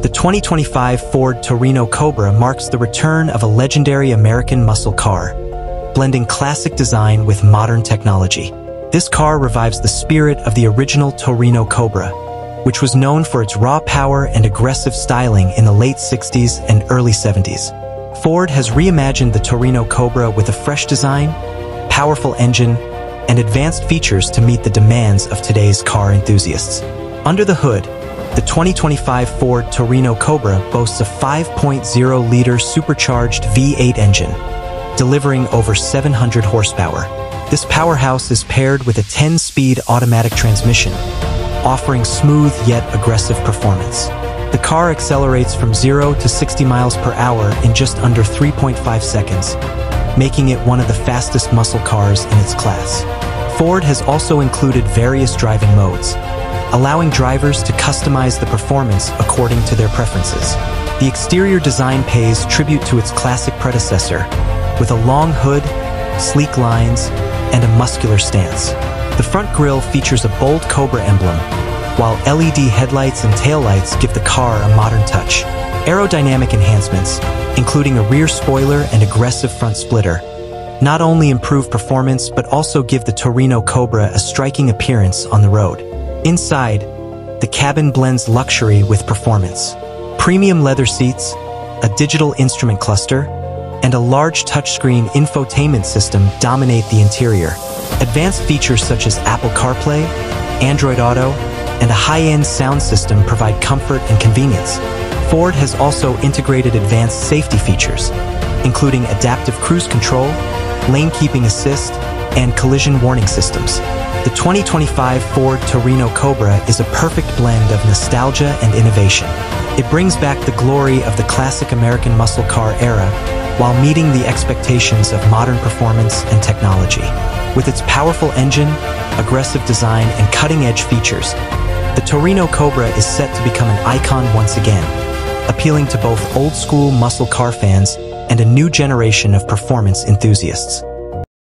The 2025 Ford Torino Cobra marks the return of a legendary American muscle car, blending classic design with modern technology. This car revives the spirit of the original Torino Cobra, which was known for its raw power and aggressive styling in the late 60s and early 70s. Ford has reimagined the Torino Cobra with a fresh design, powerful engine, and advanced features to meet the demands of today's car enthusiasts. Under the hood, the 2025 Ford Torino Cobra boasts a 5.0-liter supercharged V8 engine, delivering over 700 horsepower. This powerhouse is paired with a 10-speed automatic transmission, offering smooth yet aggressive performance. The car accelerates from 0 to 60 miles per hour in just under 3.5 seconds, making it one of the fastest muscle cars in its class. Ford has also included various driving modes, allowing drivers to customize the performance according to their preferences. The exterior design pays tribute to its classic predecessor, with a long hood, sleek lines, and a muscular stance. The front grille features a bold Cobra emblem, while LED headlights and taillights give the car a modern touch. Aerodynamic enhancements, including a rear spoiler and aggressive front splitter, not only improve performance but also give the Torino Cobra a striking appearance on the road. Inside, the cabin blends luxury with performance. Premium leather seats, a digital instrument cluster, and a large touchscreen infotainment system dominate the interior. Advanced features such as Apple CarPlay, Android Auto, and a high-end sound system provide comfort and convenience. Ford has also integrated advanced safety features, including adaptive cruise control, lane keeping assist, and collision warning systems. The 2025 Ford Torino Cobra is a perfect blend of nostalgia and innovation. It brings back the glory of the classic American muscle car era while meeting the expectations of modern performance and technology. With its powerful engine, aggressive design, and cutting-edge features, the Torino Cobra is set to become an icon once again, appealing to both old-school muscle car fans and a new generation of performance enthusiasts.